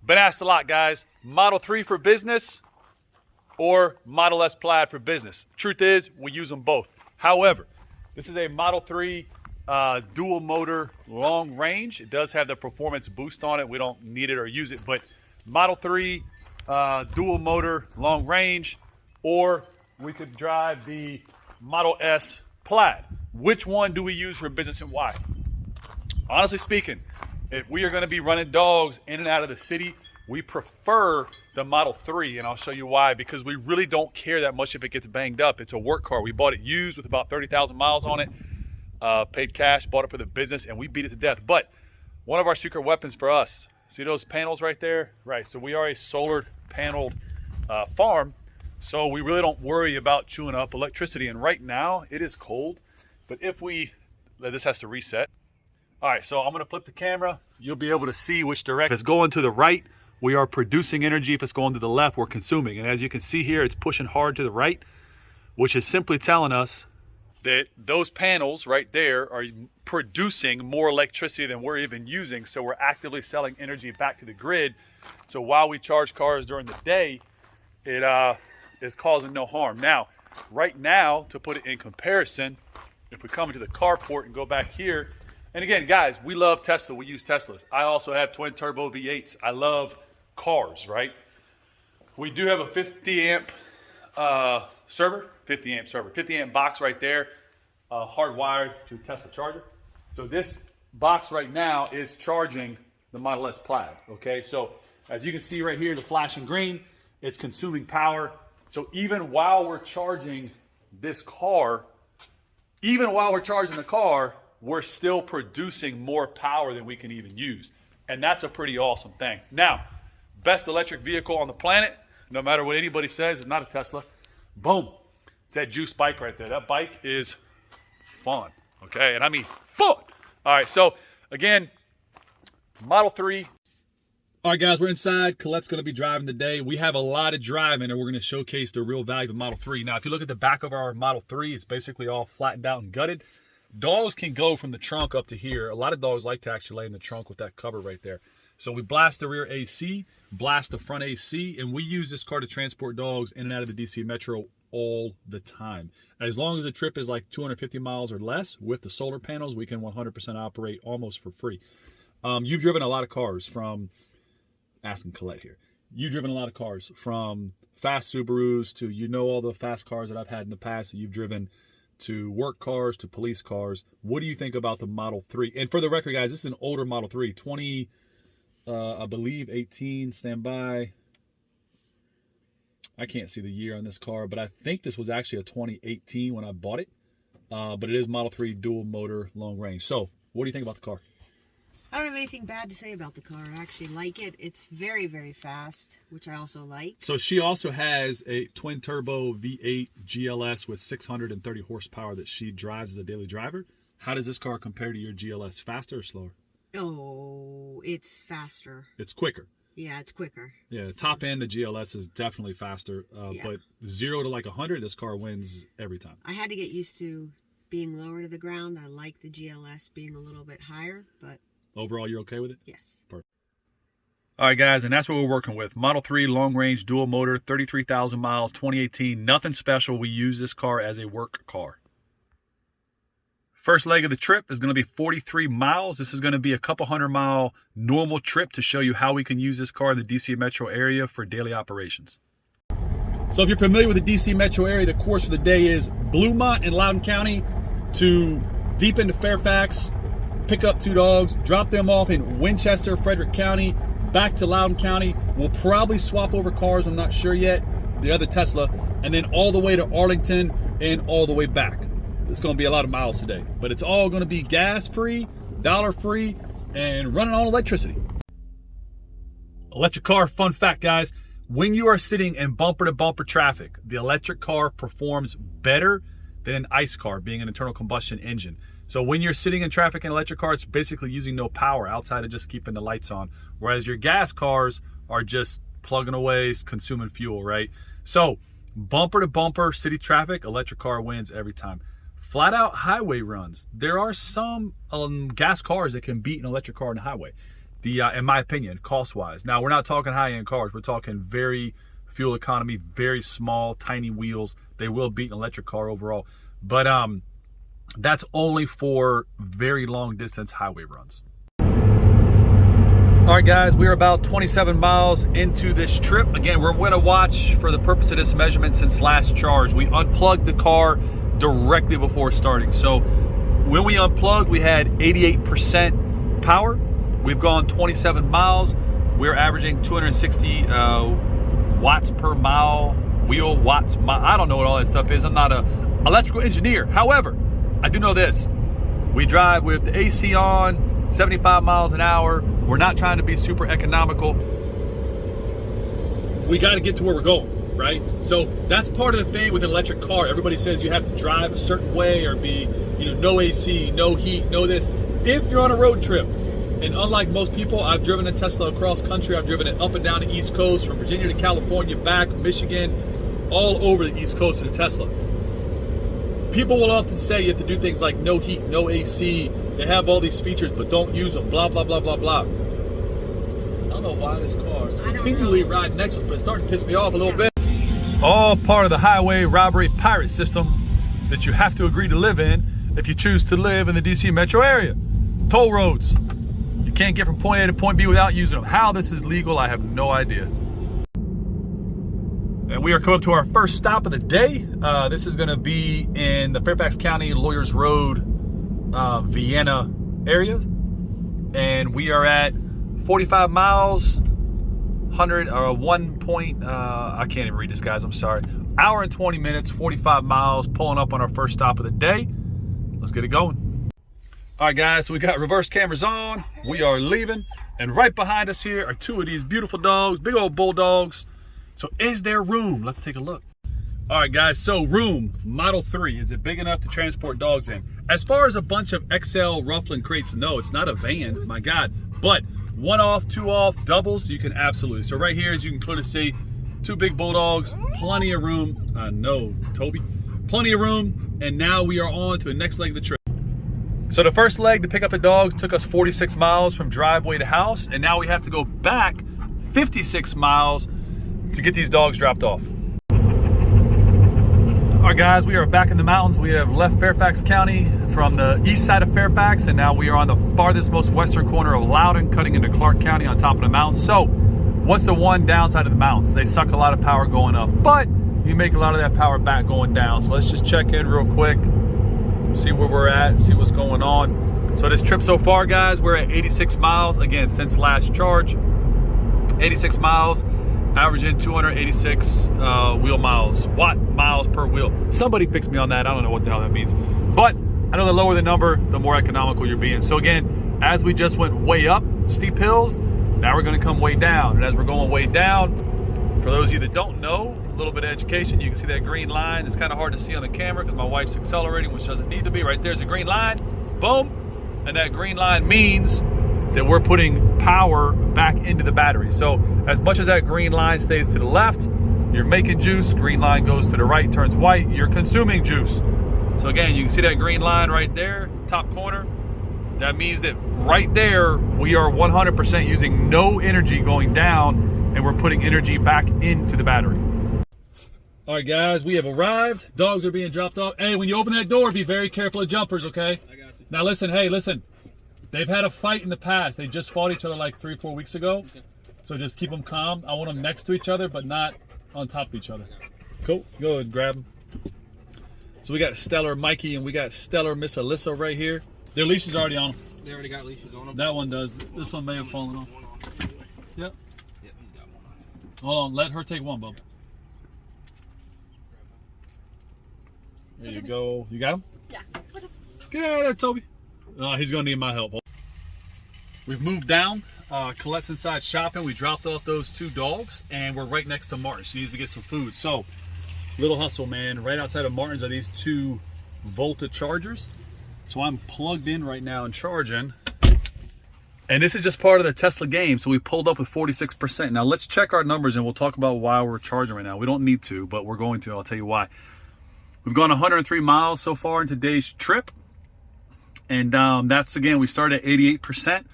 Been asked a lot, guys. Model 3 for business or Model S Plaid for business. Truth is, we use them both. However, this is a Model 3 dual motor long range. It does have the performance boost on it. We don't need it or use it, but Model 3 dual motor long range, or we could drive the Model S Plaid. Which one do we use for business and why? Honestly speaking, if we are going to be running dogs in and out of the city, we prefer the Model 3, and I'll show you why. Because we really don't care that much if it gets banged up. It's a work car. We bought it used with about 30,000 miles on it. Paid cash, bought it for the business, and we beat it to death. But one of our secret weapons for us, see those panels right there? Right, so we are a solar paneled farm, so we really don't worry about chewing up electricity. And right now, it is cold, but if we, this has to reset. All right, so I'm gonna flip the camera. You'll be able to see which direction. If it's going to the right, we are producing energy. If it's going to the left, we're consuming. And as you can see here, it's pushing hard to the right, which is simply telling us that those panels right there are producing more electricity than we're even using. So we're actively selling energy back to the grid. So while we charge cars during the day, it is causing no harm. Now, right now, to put it in comparison, if we come into the carport and go back here, and again, guys, we love Tesla. We use Teslas. I also have twin turbo V8s. I love cars, right? We do have a 50 amp server, 50 amp box right there, hardwired to a Tesla charger. So this box right now is charging the Model S Plaid, okay? So as you can see right here, the flashing green, it's consuming power. So even while we're charging this car, we're still producing more power than we can even use. And that's a pretty awesome thing. Now, best electric vehicle on the planet, no matter what anybody says, is not a Tesla. Boom. It's that Juice bike right there. That bike is fun, okay? And I mean fun. All right, so again, Model 3. All right, guys, we're inside. Colette's going to be driving today. We have a lot of driving, and we're going to showcase the real value of the Model 3. Now, if you look at the back of our Model 3, it's basically all flattened out and gutted. Dogs can go from the trunk up to here. A lot of dogs like to actually lay in the trunk with that cover right there. So we blast the rear AC, blast the front AC, and we use this car to transport dogs in and out of the DC Metro all the time. As long as the trip is like 250 miles or less, with the solar panels, we can 100% operate almost for free. You've driven a lot of cars from, asking Colette here, you've driven a lot of cars from fast Subarus to, you know, all the fast cars that I've had in the past that you've driven, to work cars, to police cars. What do you think about the Model 3? And for the record, guys, this is an older Model 3, 20, I believe 18, stand by. I can't see the year on this car, but I think this was actually a 2018 when I bought it. But it is Model 3 dual motor long range. So what do you think about the car? I don't have anything bad to say about the car. I actually like it. It's very, very fast, which I also like. So she also has a twin turbo V8 GLS with 630 horsepower that she drives as a daily driver. How does this car compare to your GLS? Faster or slower? Oh, it's faster. It's quicker. Yeah, it's quicker. Yeah, top end, the GLS is definitely faster. Yeah. But 0 to like 100, this car wins every time. I had to get used to being lower to the ground. I like the GLS being a little bit higher, but overall, you're okay with it? yes. Perfect. All right, guys, and that's what we're working with. Model 3 long-range dual motor, 33,000 miles, 2018. Nothing special. We use this car as a work car. First leg of the trip is going to be 43 miles. This is going to be a couple 100-mile normal trip to show you how we can use this car in the DC Metro area for daily operations. So if you're familiar with the DC Metro area, the course for the day is Bluemont in Loudoun County to deep into Fairfax, pick up 2 dogs, drop them off in Winchester, Frederick County, back to Loudoun County. We'll probably swap over cars, I'm not sure yet, the other Tesla, and then all the way to Arlington and all the way back. It's going to be a lot of miles today, but it's all going to be gas-free, dollar-free, and running on electricity. Electric car, fun fact, guys. When you are sitting in bumper-to-bumper traffic, the electric car performs better than an ICE car, being an internal combustion engine. So when you're sitting in traffic in an electric car, it's basically using no power outside of just keeping the lights on. Whereas your gas cars are just plugging away, consuming fuel, right? So bumper to bumper city traffic, electric car wins every time. Flat out highway runs. There are some gas cars that can beat an electric car on the highway. in my opinion, cost-wise. Now, we're not talking high-end cars. We're talking very fuel economy, very small, tiny wheels. They will beat an electric car overall. But that's only for very long distance highway runs. All right, guys, we're about 27 miles into this trip. Again, we're gonna watch for the purpose of this measurement since last charge. We unplugged the car directly before starting. So when we unplugged, we had 88% power. We've gone 27 miles. We're averaging 260 watts per mile, wheel watts. I don't know what all that stuff is. I'm not an electrical engineer. However, I do know this. We drive with the AC on, 75 miles an hour. We're not trying to be super economical. We got to get to where we're going, right? So that's part of the thing with an electric car. Everybody says you have to drive a certain way or be, no AC, no heat, no this. If you're on a road trip, and unlike most people, I've driven a Tesla across country. I've driven it up and down the East Coast, from Virginia to California, back, Michigan, all over the East Coast in a Tesla. People will often say you have to do things like no heat, no AC. They have all these features, but don't use them, blah, blah, blah, blah, blah. I don't know why this car is continually riding next to us, but it's starting to piss me off a little bit. All part of the highway robbery pirate system that you have to agree to live in if you choose to live in the DC metro area. Toll roads. You can't get from point A to point B without using them. How this is legal, I have no idea. And we are coming up to our first stop of the day. This is gonna be in the Fairfax County, Lawyers Road, Vienna area. And we are at 45 miles, 1 point, I can't even read this, guys, I'm sorry. Hour and 20 minutes, 45 miles, pulling up on our first stop of the day. Let's get it going. All right, guys, so we got reverse cameras on. We are leaving. And right behind us here are two of these beautiful dogs, big old bulldogs. So is there room? Let's take a look. All right, guys, so room, Model 3. Is it big enough to transport dogs in? As far as a bunch of XL Rufflin crates, no, it's not a van, my God. But 1 off, 2 off, doubles, you can absolutely. So right here, as you can clearly see, 2 big bulldogs, plenty of room. No, Toby, plenty of room. And now we are on to the next leg of the trip. So the first leg to pick up the dogs took us 46 miles from driveway to house. And now we have to go back 56 miles to get these dogs dropped off. All right, guys, we are back in the mountains. We have left Fairfax County from the east side of Fairfax, and now we are on the farthest, most western corner of Loudoun, cutting into Clark County on top of the mountains. So what's the one downside of the mountains? They suck a lot of power going up, but you make a lot of that power back going down. So let's just check in real quick, see where we're at, see what's going on. So this trip so far, guys, we're at 86 miles, again, since last charge. 86 miles. Averaging 286 wheel miles, watt miles per wheel. Somebody fix me on that. I don't know what the hell that means. But I know the lower the number, the more economical you're being. So again, as we just went way up steep hills, now we're gonna come way down. And as we're going way down, for those of you that don't know, a little bit of education, you can see that green line. It's kind of hard to see on the camera because my wife's accelerating, which doesn't need to be. Right there's a green line, boom. And that green line means that we're putting power back into the battery. So as much as that green line stays to the left, you're making juice. Green line goes to the right, turns white, you're consuming juice. So again, you can see that green line right there, top corner. That means that right there, we are 100% using no energy going down, and we're putting energy back into the battery. All right, guys, we have arrived. Dogs are being dropped off. Hey, when you open that door, be very careful of jumpers, okay? I got you. Now listen, hey, listen. They've had a fight in the past. They just fought each other like 3 or 4 weeks ago. Okay. So just keep them calm. I want them next to each other, but not on top of each other. Cool, go ahead, grab them. So we got Stellar Mikey and we got Stellar Miss Alyssa right here. Their leash is already on them. They already got leashes on them? That one does. This one may have fallen off. Yep. Yep, he's got one. Hold on, let her take one, bub. There you go. You got him? Yeah. Get out of there, Toby. He's gonna need my help. We've moved down. Colette's inside shopping. We dropped off those 2 dogs, and we're right next to Martin. She needs to get some food. So, little hustle, man. Right outside of Martin's are these 2 Volta chargers. So I'm plugged in right now and charging. And this is just part of the Tesla game. So we pulled up with 46%. Now let's check our numbers, and we'll talk about why we're charging right now. We don't need to, but we're going to. I'll tell you why. We've gone 103 miles so far in today's trip. And that's, again, we started at 88%.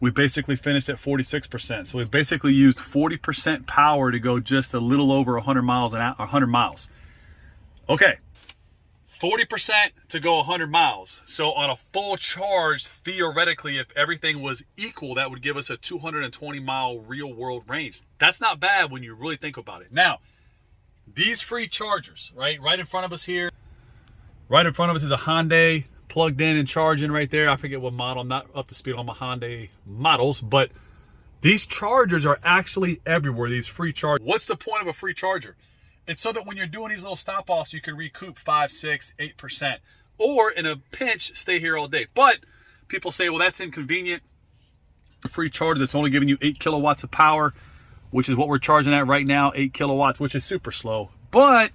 we basically finished at 46%. So we basically used 40% power to go just a little over 100 miles an hour, 100 miles. Okay, 40% to go 100 miles. So on a full charge, theoretically, if everything was equal, that would give us a 220 mile real world range. That's not bad when you really think about it. Now, these free chargers, right in front of us here, right in front of us is a Hyundai plugged in and charging right there. I forget what model. I'm not up to speed on my Hyundai models, but these chargers are actually everywhere, these free chargers. What's the point of a free charger? It's so that when you're doing these little stop-offs, you can recoup 5, 6, 8%, or in a pinch, stay here all day. But people say, well, that's inconvenient. A free charger that's only giving you 8 kilowatts of power, which is what we're charging at right now, 8 kilowatts, which is super slow. But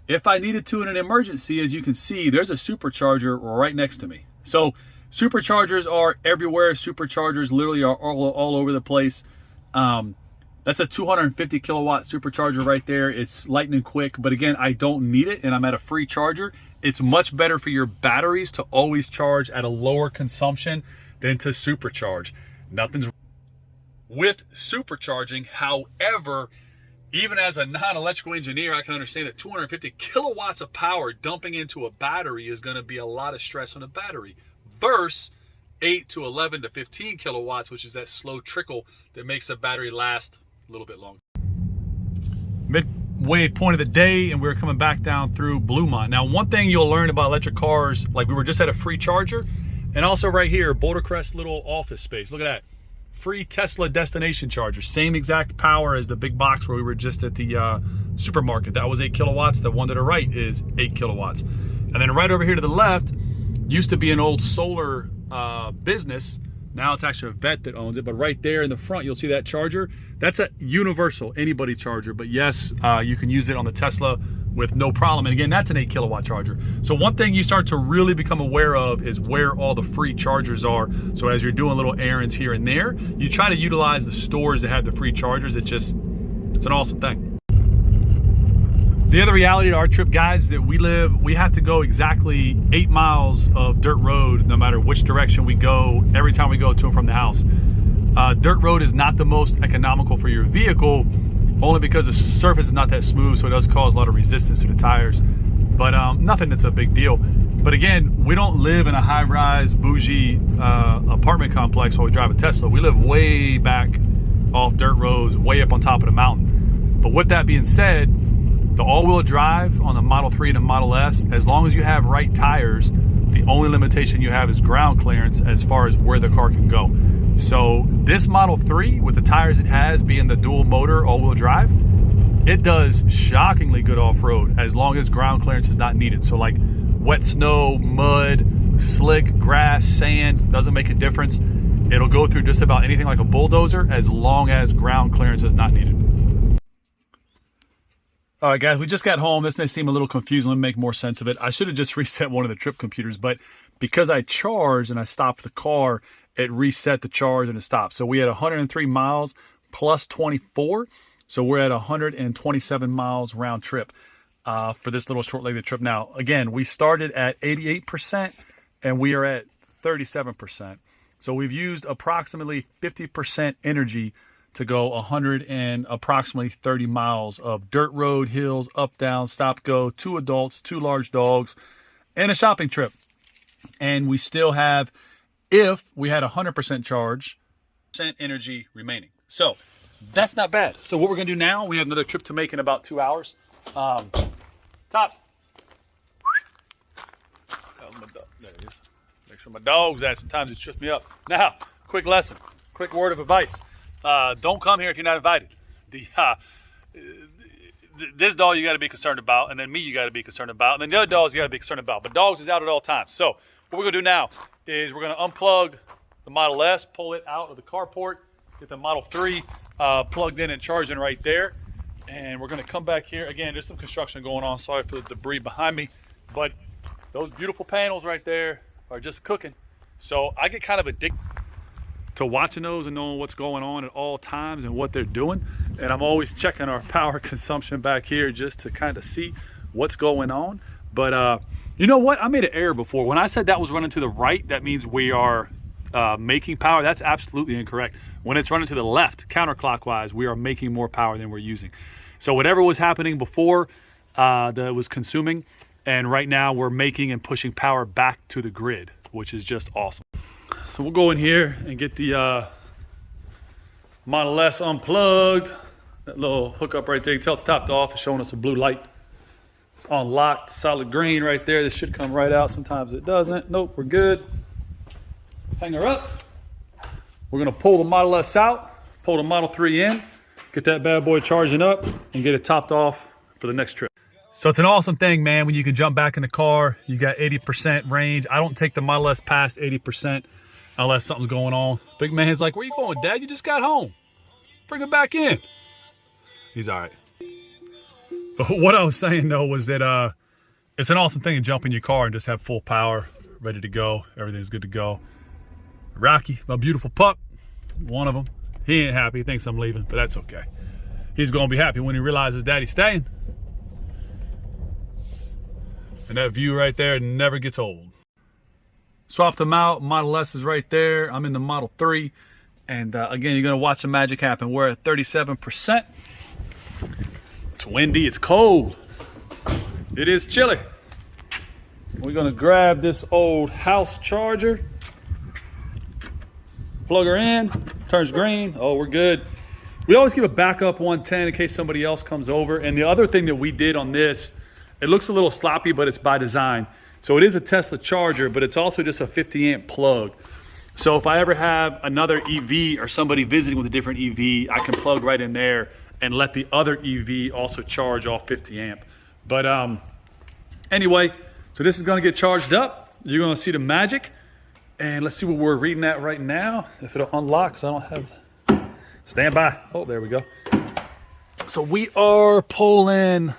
if I needed to in an emergency, as you can see, there's a supercharger right next to me. So superchargers are everywhere. Superchargers literally are all over the place. That's a 250 kilowatt supercharger right there. It's lightning quick, but again, I don't need it and I'm at a free charger. It's much better for your batteries to always charge at a lower consumption than to supercharge. Nothing's with supercharging. However, even as a non-electrical engineer, I can understand that 250 kilowatts of power dumping into a battery is going to be a lot of stress on a battery versus 8 to 11 to 15 kilowatts, which is that slow trickle that makes a battery last a little bit longer. Midway point of the day, and we're coming back down through Bluemont. Now, one thing you'll learn about electric cars, like we were just at a free charger, and also right here, Boulder Crest little office space. Look at that. Free Tesla destination charger, same exact power as the big box where we were just at the supermarket. That was 8 kilowatts. The one to the right is 8 kilowatts. And then right over here to the left used to be an old solar business. Now it's actually a vet that owns it, but right there in the front you'll see that charger. That's a universal anybody charger, but yes, you can use it on the Tesla with no problem. And again, that's an 8 kilowatt charger. So one thing you start to really become aware of is where all the free chargers are. So as you're doing little errands here and there, you try to utilize the stores that have the free chargers. It's an awesome thing. The other reality to our trip, guys, is that we have to go exactly 8 miles of dirt road no matter which direction we go every time we go to and from the house. Dirt road is not the most economical for your vehicle, only because the surface is not that smooth, so it does cause a lot of resistance to the tires. But nothing that's a big deal. But again, we don't live in a high-rise, bougie apartment complex while we drive a Tesla. We live way back off dirt roads, way up on top of the mountain. But with that being said, the all-wheel drive on the Model 3 and the Model S, as long as you have right tires, the only limitation you have is ground clearance as far as where the car can go. So this Model 3, with the tires it has, being the dual motor all-wheel drive, it does shockingly good off-road as long as ground clearance is not needed. So like wet snow, mud, slick, grass, sand, doesn't make a difference. It'll go through just about anything like a bulldozer as long as ground clearance is not needed. All right, guys, we just got home. This may seem a little confusing. Let me make more sense of it. I should have just reset one of the trip computers, but because I charged and I stopped the car, it reset the charge and it stopped. So we had 103 miles plus 24. So we're at 127 miles round trip for this little short-legged trip. Now, again, we started at 88% and we are at 37%. So we've used approximately 50% energy to go 100 and approximately 30 miles of dirt road, hills, up, down, stop, go, 2 adults, 2 large dogs, and a shopping trip. And we still have, if we had 100% charge, energy remaining. So that's not bad. So what we're gonna do now, we have another trip to make in about 2 hours. Tops. There it is. Make sure my dog's at. Sometimes it trips me up. Now, quick lesson, quick word of advice. Don't come here if you're not invited. This dog you got to be concerned about, and then me you got to be concerned about, and then the other dogs you got to be concerned about. But dogs is out at all times. So what we're going to do now is we're going to unplug the Model S, pull it out of the carport, get the Model 3 plugged in and charging right there. And we're going to come back here. Again, there's some construction going on. Sorry for the debris behind me. But those beautiful panels right there are just cooking. So I get kind of addicted to watching those and knowing what's going on at all times and what they're doing. And I'm always checking our power consumption back here just to kind of see what's going on. But you know what? I made an error before. When I said that was running to the right, that means we are making power, that's absolutely incorrect. When it's running to the left, counterclockwise, we are making more power than we're using. So whatever was happening before that was consuming, and right now we're making and pushing power back to the grid, which is just awesome. So we'll go in here and get the Model S unplugged. That little hookup right there, you can tell it's topped off. It's showing us a blue light. It's unlocked, solid green right there. This should come right out. Sometimes it doesn't. Nope, we're good. Hang her up. We're gonna pull the Model S out, pull the Model 3 in, get that bad boy charging up, and get it topped off for the next trip. So it's an awesome thing, man, when you can jump back in the car. You got 80% range. I don't take the Model S past 80% unless something's going on. Big man's like, where you going, Dad? You just got home. Bring it back in. He's all right. But what I was saying, though, was that it's an awesome thing to jump in your car and just have full power, ready to go. Everything's good to go. Rocky, my beautiful pup, one of them. He ain't happy. He thinks I'm leaving, but that's okay. He's going to be happy when he realizes Daddy's staying. And that view right there never gets old. Swapped them out. Model S is right there. I'm in the Model 3. And again, you're going to watch the magic happen. We're at 37%. It's windy. It's cold. It is chilly. We're going to grab this old house charger. Plug her in. Turns green. Oh, we're good. We always keep a backup 110 in case somebody else comes over. And the other thing that we did on this, it looks a little sloppy, but it's by design. So it is a Tesla charger, but it's also just a 50 amp plug. So if I ever have another EV or somebody visiting with a different EV, I can plug right in there and let the other EV also charge off 50 amp. But anyway, so this is gonna get charged up. You're gonna see the magic. And let's see what we're reading at right now. If it'll unlock, because I don't have, stand by. Oh, there we go. So we are pulling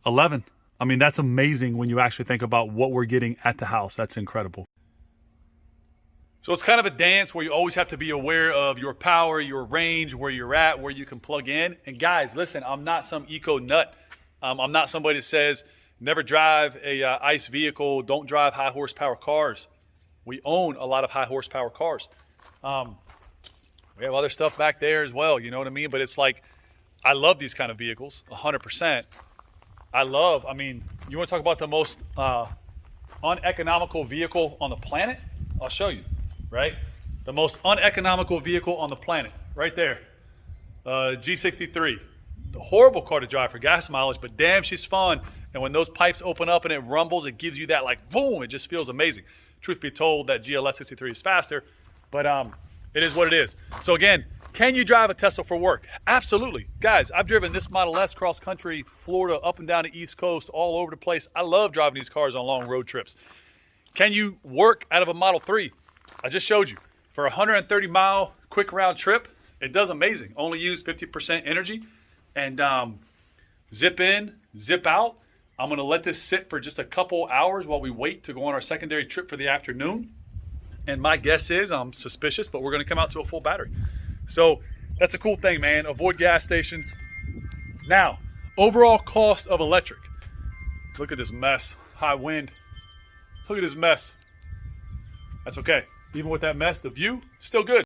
11. I mean, that's amazing when you actually think about what we're getting at the house. That's incredible. So it's kind of a dance where you always have to be aware of your power, your range, where you're at, where you can plug in. And guys, listen, I'm not some eco nut. I'm not somebody that says, never drive a ICE vehicle, don't drive high horsepower cars. We own a lot of high horsepower cars. We have other stuff back there as well, you know what I mean? But it's like, I love these kind of vehicles, 100%. I mean, you want to talk about the most uneconomical vehicle on the planet? I'll show you, right? The most uneconomical vehicle on the planet, right there. G63. A horrible car to drive for gas mileage, but damn, she's fun. And when those pipes open up and it rumbles, it gives you that like, boom, it just feels amazing. Truth be told, that GLS 63 is faster, but it is what it is. So again, can you drive a Tesla for work? Absolutely. Guys, I've driven this Model S cross country, Florida, up and down the East Coast, all over the place. I love driving these cars on long road trips. Can you work out of a Model 3? I just showed you. For a 130-mile quick round trip, it does amazing. Only use 50% energy and zip in, zip out. I'm gonna let this sit for just a couple hours while we wait to go on our secondary trip for the afternoon. And my guess is, I'm suspicious, but we're gonna come out to a full battery. So that's a cool thing, man. Avoid gas stations. Now, overall cost of electric. Look at this mess, high wind. Look at this mess. That's okay. Even with that mess, the view, still good.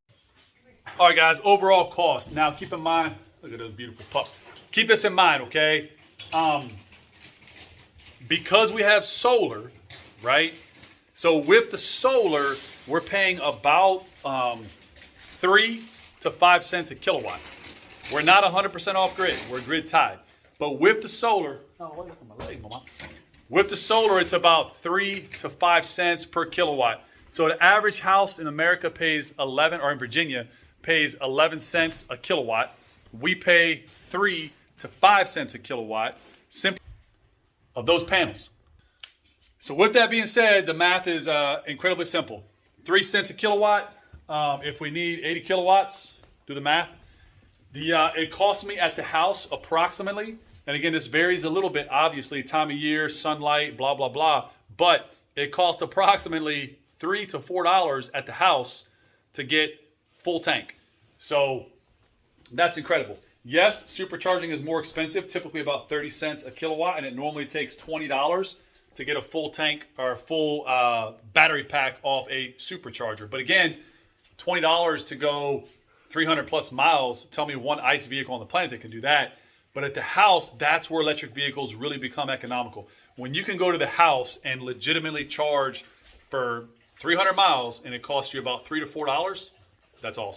All right, guys, overall cost. Now, keep in mind, look at those beautiful pups. Keep this in mind, okay? Because we have solar, right? So with the solar, we're paying about 3 to 5 cents a kilowatt. We're not 100% off grid. We're grid tied. But with the solar, oh, look at my leg, mama. With the solar, it's about 3 to 5 cents per kilowatt. So the average house in America pays 11, or in Virginia, pays 11 cents a kilowatt. We pay 3 to 5 cents a kilowatt simply of those panels. So with that being said, the math is incredibly simple. 3 cents a kilowatt. If we need 80 kilowatts, do the math. It costs me at the house approximately, and again, this varies a little bit, obviously, time of year, sunlight, blah, blah, blah, but it costs approximately $3 to $4 at the house to get full tank. So that's incredible. Yes, supercharging is more expensive, typically about 30 cents a kilowatt, and it normally takes $20 to get a full tank or a full battery pack off a supercharger. But again, $20 to go 300 plus miles. Tell me one ICE vehicle on the planet that can do that. But at the house, that's where electric vehicles really become economical. When you can go to the house and legitimately charge for 300 miles and it costs you about $3 to $4, that's awesome.